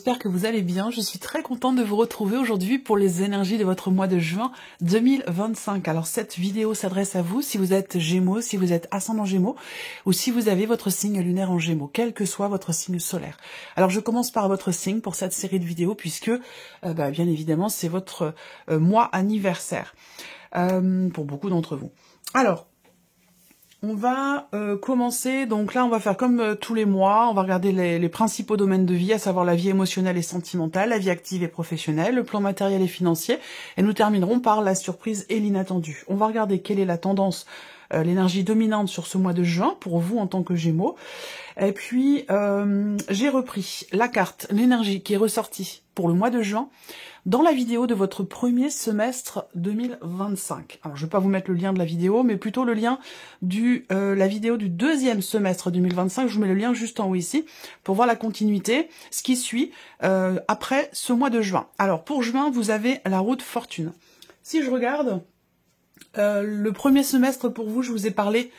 j'espère que vous allez bien. Je suis très contente de vous retrouver aujourd'hui pour les énergies de votre mois de juin 2025. Alors cette vidéo s'adresse à vous si vous êtes Gémeaux, si vous êtes ascendant Gémeaux ou si vous avez votre signe lunaire en Gémeaux, quel que soit votre signe solaire. Alors je commence par votre signe pour cette série de vidéos puisque bien évidemment c'est votre mois anniversaire pour beaucoup d'entre vous. Alors, on va commencer, donc là on va faire comme tous les mois, on va regarder les principaux domaines de vie, à savoir la vie émotionnelle et sentimentale, la vie active et professionnelle, le plan matériel et financier, et nous terminerons par la surprise et l'inattendu. On va regarder quelle est la tendance, l'énergie dominante sur ce mois de juin, pour vous en tant que Gémeaux, et puis j'ai repris la carte, l'énergie qui est ressortie pour le mois de juin, dans la vidéo de votre premier semestre 2025. Alors, je ne vais pas vous mettre le lien de la vidéo, mais plutôt le lien de la vidéo du deuxième semestre 2025. Je vous mets le lien juste en haut ici, pour voir la continuité, ce qui suit après ce mois de juin. Alors, pour juin, vous avez la roue de fortune. Si je regarde, le premier semestre pour vous, je vous ai parlé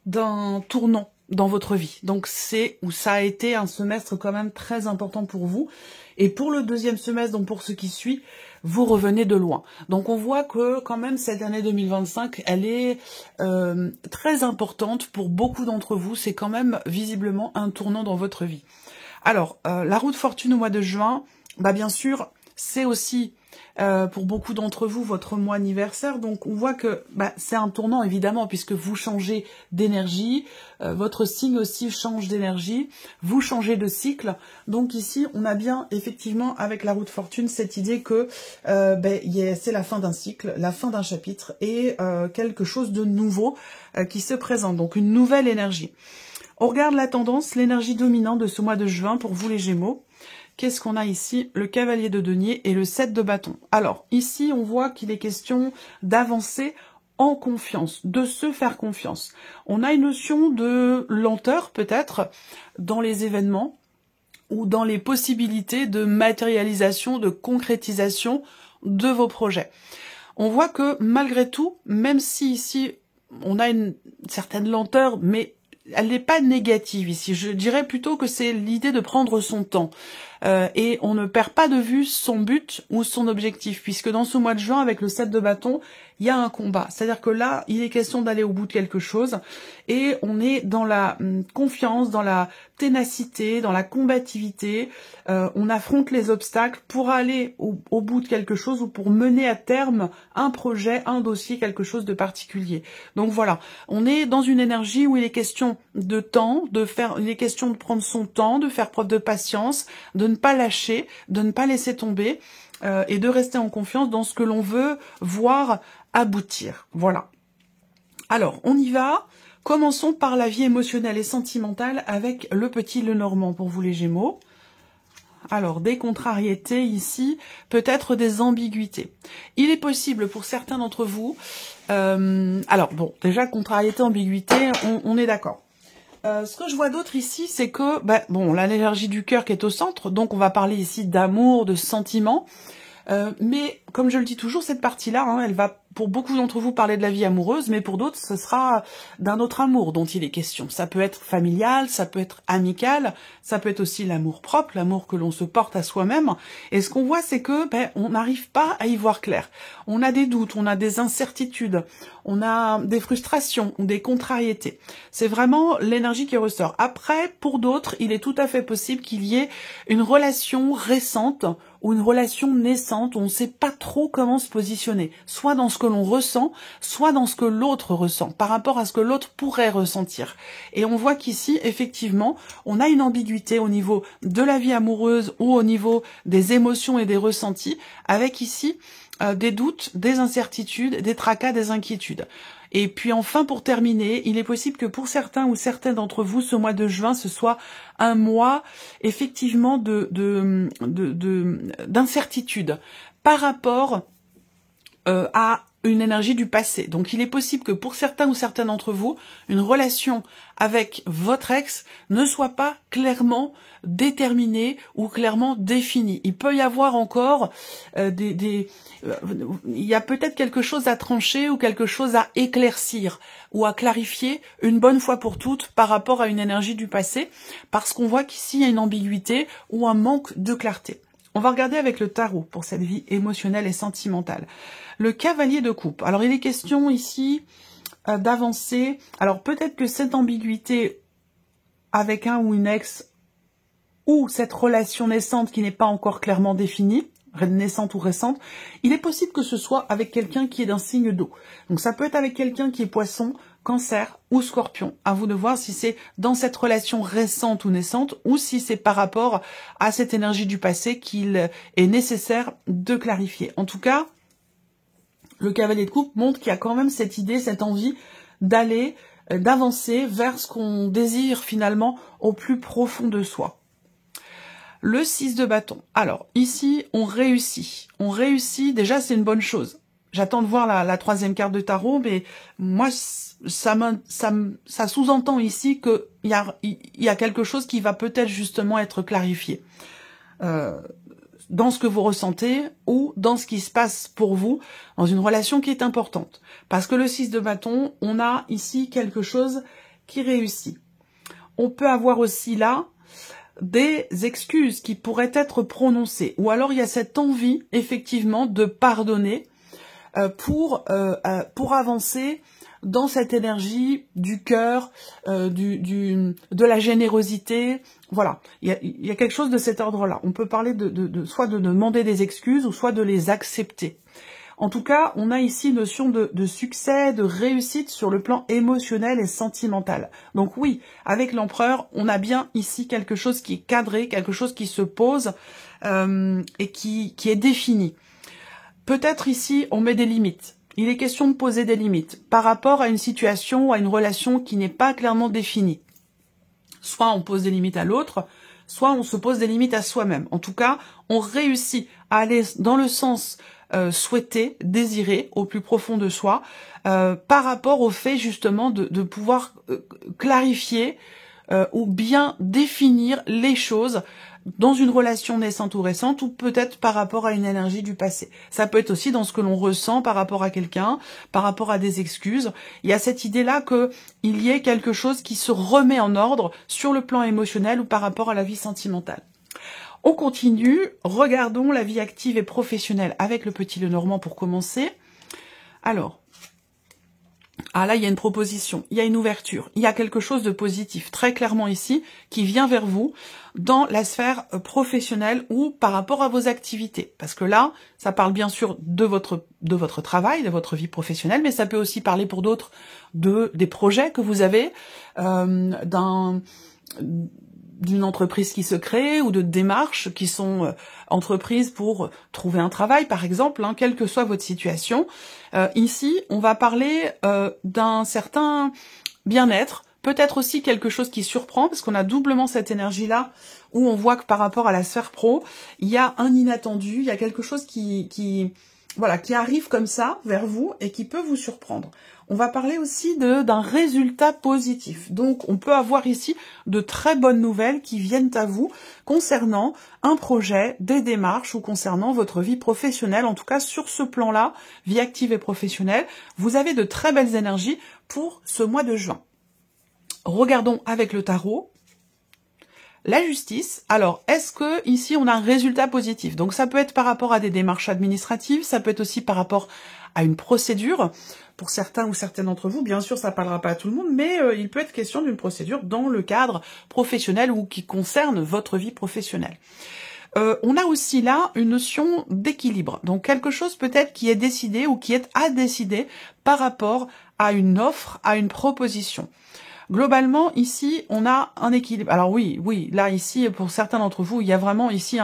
d'un tournant dans votre vie. Donc ça a été un semestre quand même très important pour vous. Et pour le deuxième semestre, donc pour ce qui suit, vous revenez de loin. Donc on voit que quand même cette année 2025, elle est très importante pour beaucoup d'entre vous. C'est quand même visiblement un tournant dans votre vie. Alors, la roue de fortune au mois de juin, bien sûr, c'est aussi pour beaucoup d'entre vous votre mois anniversaire, donc on voit que c'est un tournant évidemment puisque vous changez d'énergie, votre signe aussi change d'énergie, vous changez de cycle, donc ici on a bien effectivement avec la roue de fortune cette idée que c'est la fin d'un cycle, la fin d'un chapitre et quelque chose de nouveau qui se présente, donc une nouvelle énergie. On regarde la tendance, l'énergie dominante de ce mois de juin pour vous les Gémeaux. Qu'est-ce qu'on a ici? Le cavalier de denier et le 7 de bâton. Alors, ici, on voit qu'il est question d'avancer en confiance, de se faire confiance. On a une notion de lenteur, peut-être, dans les événements ou dans les possibilités de matérialisation, de concrétisation de vos projets. On voit que, malgré tout, même si ici, on a une certaine lenteur, mais elle n'est pas négative ici. Je dirais plutôt que c'est l'idée de prendre son temps. Et on ne perd pas de vue son but ou son objectif, puisque dans ce mois de juin, avec le 7 de bâton, il y a un combat. C'est-à-dire que là, il est question d'aller au bout de quelque chose, et on est dans la confiance, dans la ténacité, dans la combativité, on affronte les obstacles pour aller au bout de quelque chose, ou pour mener à terme un projet, un dossier, quelque chose de particulier. Donc voilà, on est dans une énergie où il est question de temps, il est question de prendre son temps, de faire preuve de patience, de ne pas lâcher, de ne pas laisser tomber et de rester en confiance dans ce que l'on veut voir aboutir. Voilà. Alors, on y va. Commençons par la vie émotionnelle et sentimentale avec le petit Lenormand pour vous les Gémeaux. Alors, des contrariétés ici, peut-être des ambiguïtés. Il est possible pour certains d'entre vous... déjà, contrariété, ambiguïté, on est d'accord. Ce que je vois d'autre ici, c'est que, là, l'énergie du cœur qui est au centre, donc on va parler ici d'amour, de sentiments, mais comme je le dis toujours, cette partie-là, elle va pour beaucoup d'entre vous parler de la vie amoureuse, mais pour d'autres, ce sera d'un autre amour dont il est question. Ça peut être familial, ça peut être amical, ça peut être aussi l'amour propre, l'amour que l'on se porte à soi-même. Et ce qu'on voit, c'est que on n'arrive pas à y voir clair. On a des doutes, on a des incertitudes, on a des frustrations ou des contrariétés. C'est vraiment l'énergie qui ressort. Après, pour d'autres, il est tout à fait possible qu'il y ait une relation récente ou une relation naissante où on ne sait pas trop comment se positionner, soit dans ce que l'on ressent, soit dans ce que l'autre ressent, par rapport à ce que l'autre pourrait ressentir. Et on voit qu'ici, effectivement, on a une ambiguïté au niveau de la vie amoureuse ou au niveau des émotions et des ressentis, avec ici des doutes, des incertitudes, des tracas, des inquiétudes. Et puis enfin, pour terminer, il est possible que pour certains ou certaines d'entre vous, ce mois de juin, ce soit un mois effectivement d'incertitude par rapport à une énergie du passé. Donc il est possible que pour certains ou certaines d'entre vous, une relation avec votre ex ne soit pas clairement déterminée ou clairement définie. Il peut y avoir encore il y a peut-être quelque chose à trancher ou quelque chose à éclaircir ou à clarifier une bonne fois pour toutes par rapport à une énergie du passé, parce qu'on voit qu'ici il y a une ambiguïté ou un manque de clarté. On va regarder avec le tarot pour cette vie émotionnelle et sentimentale. Le cavalier de coupe. Alors, il est question ici d'avancer. Alors, peut-être que cette ambiguïté avec un ou une ex, ou cette relation naissante qui n'est pas encore clairement définie, naissante ou récente, il est possible que ce soit avec quelqu'un qui est d'un signe d'eau. Donc, ça peut être avec quelqu'un qui est poisson, Cancer ou Scorpion. À vous de voir si c'est dans cette relation récente ou naissante ou si c'est par rapport à cette énergie du passé qu'il est nécessaire de clarifier. En tout cas, le cavalier de coupe montre qu'il y a quand même cette idée, cette envie d'aller, d'avancer vers ce qu'on désire finalement au plus profond de soi. Le 6 de bâton. Alors, ici, on réussit. On réussit, déjà, c'est une bonne chose. J'attends de voir la troisième carte de tarot, mais moi, ça sous-entend ici qu'il y a quelque chose qui va peut-être justement être clarifié dans ce que vous ressentez ou dans ce qui se passe pour vous dans une relation qui est importante. Parce que le 6 de bâton, on a ici quelque chose qui réussit. On peut avoir aussi là des excuses qui pourraient être prononcées. Ou alors il y a cette envie, effectivement, de pardonner pour avancer dans cette énergie du cœur, de la générosité. Voilà, il y a quelque chose de cet ordre-là. On peut parler soit de demander des excuses ou soit de les accepter. En tout cas, on a ici une notion de succès, de réussite sur le plan émotionnel et sentimental. Donc oui, avec l'empereur, on a bien ici quelque chose qui est cadré, quelque chose qui se pose et qui est défini. Peut-être ici, on met des limites. Il est question de poser des limites par rapport à une situation ou à une relation qui n'est pas clairement définie. Soit on pose des limites à l'autre, soit on se pose des limites à soi-même. En tout cas, on réussit à aller dans le sens souhaité, désiré, au plus profond de soi, par rapport au fait justement de pouvoir clarifier ou bien définir les choses dans une relation naissante ou récente, ou peut-être par rapport à une énergie du passé. Ça peut être aussi dans ce que l'on ressent par rapport à quelqu'un, par rapport à des excuses. Il y a cette idée-là qu'il y ait quelque chose qui se remet en ordre sur le plan émotionnel ou par rapport à la vie sentimentale. On continue, regardons la vie active et professionnelle avec le petit Lenormand pour commencer. Alors, là, il y a une proposition, il y a une ouverture, il y a quelque chose de positif, très clairement ici, qui vient vers vous dans la sphère professionnelle ou par rapport à vos activités. Parce que là, ça parle bien sûr de votre travail, de votre vie professionnelle, mais ça peut aussi parler pour d'autres des projets que vous avez, d'une entreprise qui se crée ou de démarches qui sont entreprises pour trouver un travail, par exemple, quelle que soit votre situation. Ici, on va parler d'un certain bien-être, peut-être aussi quelque chose qui surprend, parce qu'on a doublement cette énergie-là, où on voit que par rapport à la sphère pro, il y a un inattendu, il y a quelque chose qui arrive comme ça vers vous et qui peut vous surprendre. On va parler aussi d'un résultat positif. Donc, on peut avoir ici de très bonnes nouvelles qui viennent à vous concernant un projet, des démarches ou concernant votre vie professionnelle. En tout cas, sur ce plan-là, vie active et professionnelle, vous avez de très belles énergies pour ce mois de juin. Regardons avec le tarot. La justice, alors, est-ce que ici on a un résultat positif? Donc ça peut être par rapport à des démarches administratives, ça peut être aussi par rapport à une procédure, pour certains ou certaines d'entre vous, bien sûr ça ne parlera pas à tout le monde, mais il peut être question d'une procédure dans le cadre professionnel ou qui concerne votre vie professionnelle. On a aussi là une notion d'équilibre, donc quelque chose peut-être qui est décidé ou qui est à décider par rapport à une offre, à une proposition. Globalement, ici, on a un équilibre. Alors oui, là, ici, pour certains d'entre vous, il y a vraiment ici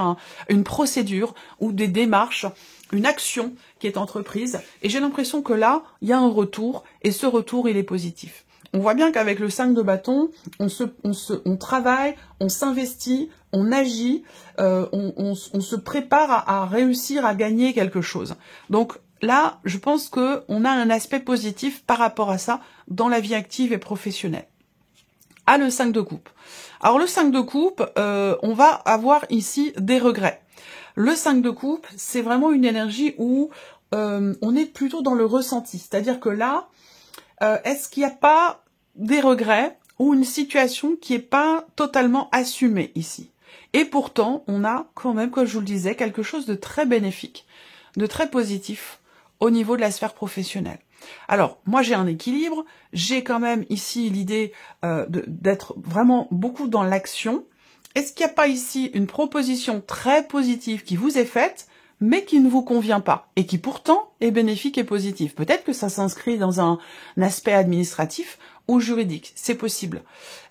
une procédure ou des démarches, une action qui est entreprise. Et j'ai l'impression que là, il y a un retour, et ce retour, il est positif. On voit bien qu'avec le 5 de bâton, on travaille, on s'investit, on agit, on se prépare à réussir à gagner quelque chose. Donc, là, je pense qu'on a un aspect positif par rapport à ça dans la vie active et professionnelle. Ah, le 5 de coupe. Alors le 5 de coupe, on va avoir ici des regrets. Le 5 de coupe, c'est vraiment une énergie où on est plutôt dans le ressenti. C'est-à-dire que là, est-ce qu'il n'y a pas des regrets ou une situation qui n'est pas totalement assumée ici? Et pourtant, on a quand même, comme je vous le disais, quelque chose de très bénéfique, de très positif au niveau de la sphère professionnelle. Alors, moi j'ai un équilibre, j'ai quand même ici l'idée d'être vraiment beaucoup dans l'action. Est-ce qu'il n'y a pas ici une proposition très positive qui vous est faite, mais qui ne vous convient pas, et qui pourtant est bénéfique et positive? Peut-être que ça s'inscrit dans un aspect administratif ou juridique, c'est possible.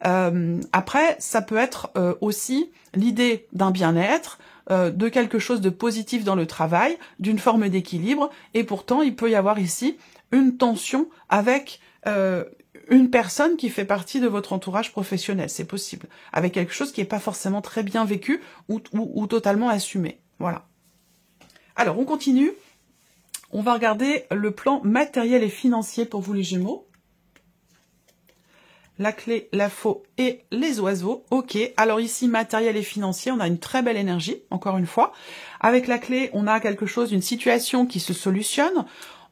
Après, ça peut être aussi l'idée d'un bien-être, de quelque chose de positif dans le travail, d'une forme d'équilibre, et pourtant il peut y avoir ici une tension avec une personne qui fait partie de votre entourage professionnel, c'est possible, avec quelque chose qui n'est pas forcément très bien vécu ou totalement assumé. Voilà. Alors, on continue. On va regarder le plan matériel et financier pour vous les Gémeaux. La clé, la faux et les oiseaux. Ok, alors ici, matériel et financier, on a une très belle énergie, encore une fois. Avec la clé, on a quelque chose, une situation qui se solutionne.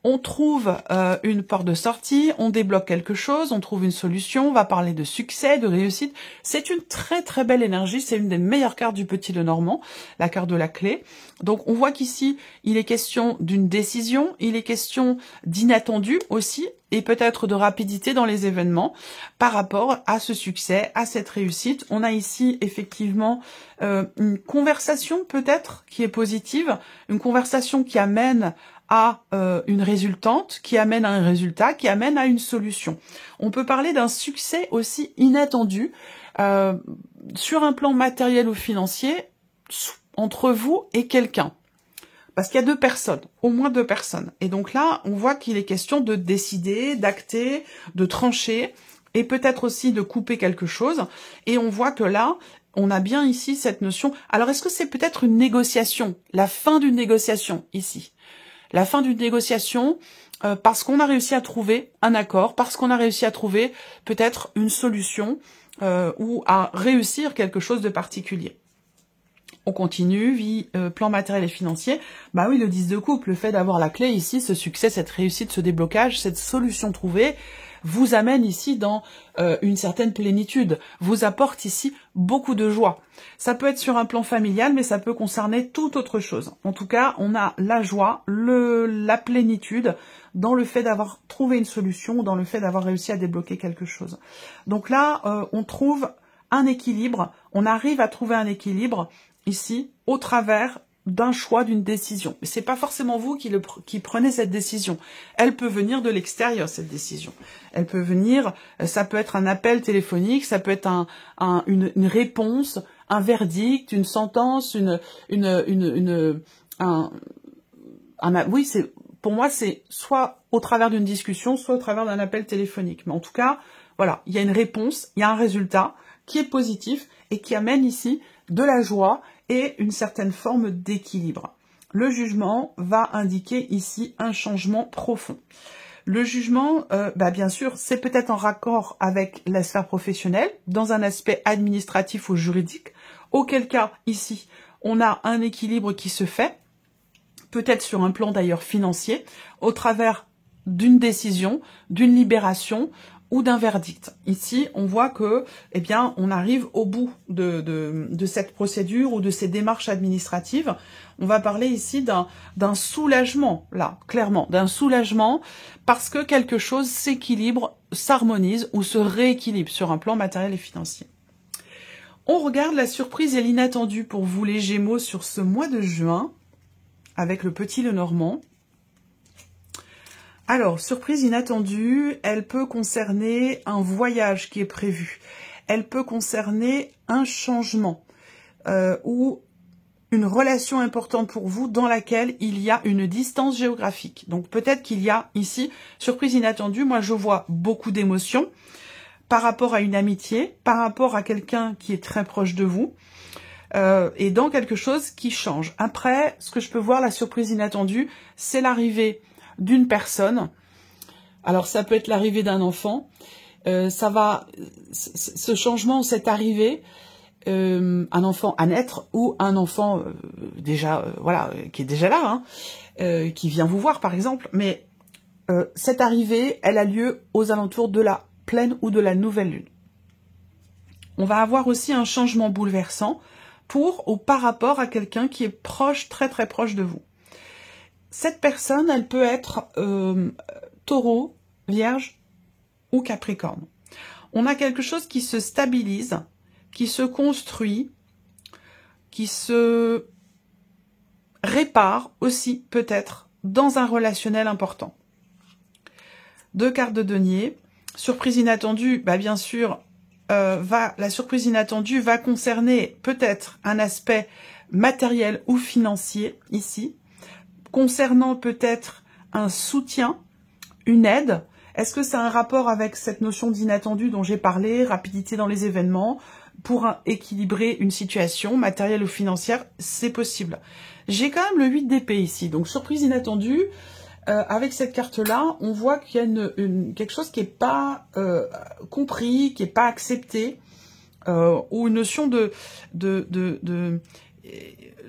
On trouve une porte de sortie, on débloque quelque chose, on trouve une solution, on va parler de succès, de réussite. C'est une très très belle énergie, c'est une des meilleures cartes du Petit Lenormand, la carte de la clé. Donc on voit qu'ici, il est question d'une décision, il est question d'inattendu aussi, et peut-être de rapidité dans les événements par rapport à ce succès, à cette réussite. On a ici effectivement une conversation peut-être qui est positive, une conversation qui amène à une résultante, qui amène à un résultat, qui amène à une solution. On peut parler d'un succès aussi inattendu sur un plan matériel ou financier entre vous et quelqu'un. Parce qu'il y a deux personnes, au moins deux personnes. Et donc là, on voit qu'il est question de décider, d'acter, de trancher, et peut-être aussi de couper quelque chose. Et on voit que là, on a bien ici cette notion. Alors, est-ce que c'est peut-être une négociation, la fin d'une négociation ici? La fin d'une négociation, parce qu'on a réussi à trouver un accord, parce qu'on a réussi à trouver peut-être une solution ou à réussir quelque chose de particulier. On continue, vie, plan matériel et financier. Bah oui, le 10 de coupe, le fait d'avoir la clé ici, ce succès, cette réussite, ce déblocage, cette solution trouvée, vous amène ici dans une certaine plénitude, vous apporte ici beaucoup de joie. Ça peut être sur un plan familial, mais ça peut concerner toute autre chose. En tout cas, on a la joie, la plénitude dans le fait d'avoir trouvé une solution, dans le fait d'avoir réussi à débloquer quelque chose. Donc là, on trouve un équilibre, on arrive à trouver un équilibre ici au travers d'un choix, d'une décision. Mais c'est pas forcément vous qui prenez cette décision. Elle peut venir de l'extérieur, cette décision. Elle peut venir, ça peut être un appel téléphonique, ça peut être une réponse, un verdict, une sentence, oui, pour moi, c'est soit au travers d'une discussion, soit au travers d'un appel téléphonique. Mais en tout cas, voilà, il y a une réponse, il y a un résultat qui est positif et qui amène ici de la joie et une certaine forme d'équilibre. Le jugement va indiquer ici un changement profond. Le jugement, bien sûr, c'est peut-être en raccord avec la sphère professionnelle, dans un aspect administratif ou juridique, auquel cas, ici, on a un équilibre qui se fait, peut-être sur un plan d'ailleurs financier, au travers d'une décision, d'une libération, ou d'un verdict. Ici, on voit que, eh bien, on arrive au bout de cette procédure ou de ces démarches administratives. On va parler ici d'un soulagement, là, clairement, d'un soulagement, parce que quelque chose s'équilibre, s'harmonise ou se rééquilibre sur un plan matériel et financier. On regarde la surprise et l'inattendu pour vous les Gémeaux sur ce mois de juin, avec le Petit Lenormand. Alors, surprise inattendue, elle peut concerner un voyage qui est prévu. Elle peut concerner un changement ou une relation importante pour vous dans laquelle il y a une distance géographique. Donc peut-être qu'il y a ici, surprise inattendue, moi je vois beaucoup d'émotions par rapport à une amitié, par rapport à quelqu'un qui est très proche de vous. Et dans quelque chose qui change. Après, ce que je peux voir, la surprise inattendue, c'est l'arrivée d'une personne. Alors ça peut être l'arrivée d'un enfant. Ce changement, cette arrivée, un enfant à naître ou un enfant voilà, qui est déjà là, hein, qui vient vous voir par exemple. Mais cette arrivée, elle a lieu aux alentours de la pleine ou de la nouvelle lune. On va avoir aussi un changement bouleversant pour ou par rapport à quelqu'un qui est proche, très très proche de vous. Cette personne, elle peut être Taureau, Vierge ou Capricorne. On a quelque chose qui se stabilise, qui se construit, qui se répare aussi peut-être dans un relationnel important. 2 cartes de denier. Surprise inattendue, bah bien sûr, la surprise inattendue va concerner peut-être un aspect matériel ou financier ici, concernant peut-être un soutien, une aide. Est-ce que ça a un rapport avec cette notion d'inattendu dont j'ai parlé, rapidité dans les événements, pour équilibrer une situation matérielle ou financière? C'est possible. J'ai quand même le 8 d'épée ici, donc surprise inattendue. Avec cette carte-là, on voit qu'il y a quelque chose qui n'est pas compris, qui n'est pas accepté, ou une notion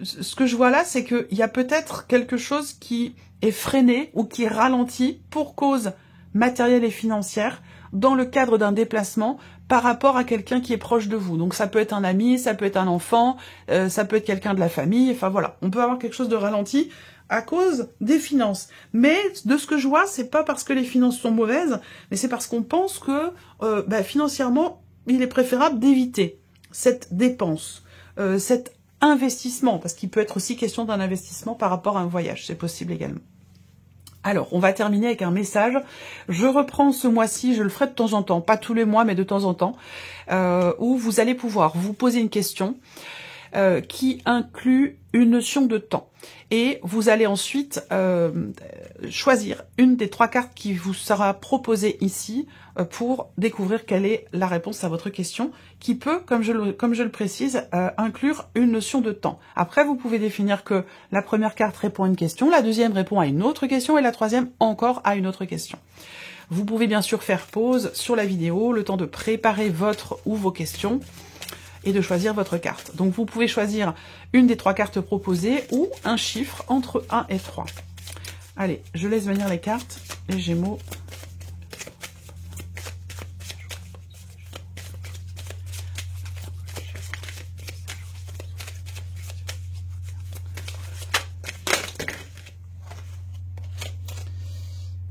ce que je vois là, c'est qu'il y a peut-être quelque chose qui est freiné ou qui ralentit pour cause matérielle et financière dans le cadre d'un déplacement par rapport à quelqu'un qui est proche de vous. Donc ça peut être un ami, ça peut être un enfant, ça peut être quelqu'un de la famille, enfin voilà, on peut avoir quelque chose de ralenti à cause des finances. Mais de ce que je vois, c'est pas parce que les finances sont mauvaises, mais c'est parce qu'on pense que financièrement, il est préférable d'éviter cette dépense, cet investissement, parce qu'il peut être aussi question d'un investissement par rapport à un voyage, c'est possible également. Alors, on va terminer avec un message. Je reprends ce mois-ci, je le ferai de temps en temps, pas tous les mois, mais de temps en temps, où vous allez pouvoir vous poser une question qui inclut une notion de temps. Et vous allez ensuite choisir une des 3 cartes qui vous sera proposée ici pour découvrir quelle est la réponse à votre question, qui peut, comme je le précise, inclure une notion de temps. Après, vous pouvez définir que la première carte répond à une question, la deuxième répond à une autre question et la troisième encore à une autre question. Vous pouvez bien sûr faire pause sur la vidéo, le temps de préparer votre ou vos questions et de choisir votre carte. Donc vous pouvez choisir une des 3 cartes proposées ou un chiffre entre 1 et 3. Allez, je laisse venir les cartes, les Gémeaux.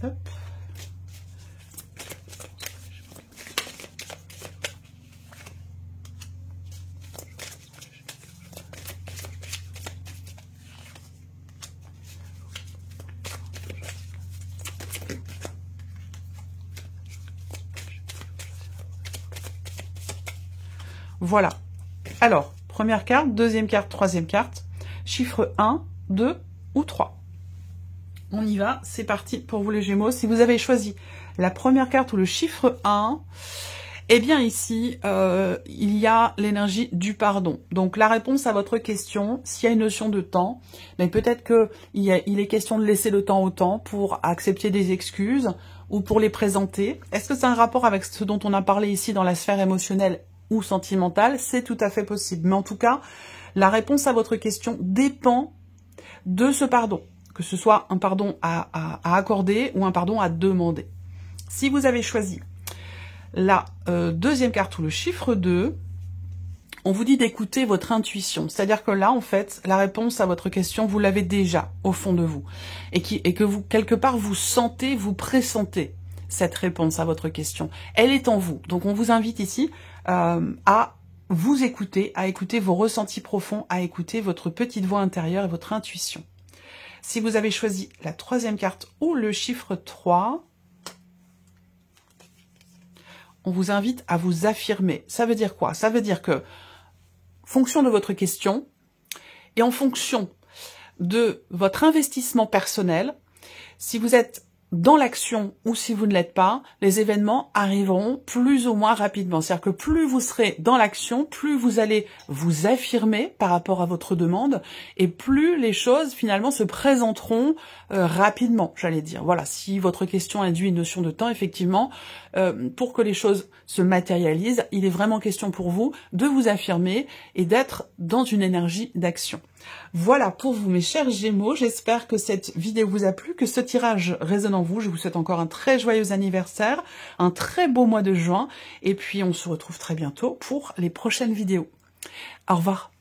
Hop. Voilà. Alors, première carte, deuxième carte, troisième carte. Chiffre 1, 2 ou 3. On y va, c'est parti pour vous les Gémeaux. Si vous avez choisi la première carte ou le chiffre 1, eh bien ici, il y a l'énergie du pardon. Donc la réponse à votre question, s'il y a une notion de temps, mais peut-être qu'il est question de laisser le temps au temps pour accepter des excuses ou pour les présenter. Est-ce que c'est un rapport avec ce dont on a parlé ici dans la sphère émotionnelle ou sentimentale? C'est tout à fait possible. Mais en tout cas, la réponse à votre question dépend de ce pardon. Que ce soit un pardon à accorder ou un pardon à demander. Si vous avez choisi la deuxième carte ou le chiffre 2, on vous dit d'écouter votre intuition. C'est-à-dire que là, en fait, la réponse à votre question, vous l'avez déjà au fond de vous. Et que vous, quelque part, vous sentez, vous pressentez cette réponse à votre question. Elle est en vous. Donc, on vous invite ici à vous écouter, à écouter vos ressentis profonds, à écouter votre petite voix intérieure et votre intuition. Si vous avez choisi la troisième carte ou le chiffre 3, on vous invite à vous affirmer. Ça veut dire quoi? Ça veut dire que, fonction de votre question, et en fonction de votre investissement personnel, si vous êtes dans l'action ou si vous ne l'êtes pas, les événements arriveront plus ou moins rapidement. C'est-à-dire que plus vous serez dans l'action, plus vous allez vous affirmer par rapport à votre demande et plus les choses finalement se présenteront rapidement, j'allais dire. Voilà, si votre question induit une notion de temps, effectivement, pour que les choses se matérialisent, il est vraiment question pour vous de vous affirmer et d'être dans une énergie d'action. Voilà pour vous mes chers Gémeaux, j'espère que cette vidéo vous a plu, que ce tirage résonne en vous. Je vous souhaite encore un très joyeux anniversaire, un très beau mois de juin et puis on se retrouve très bientôt pour les prochaines vidéos. Au revoir.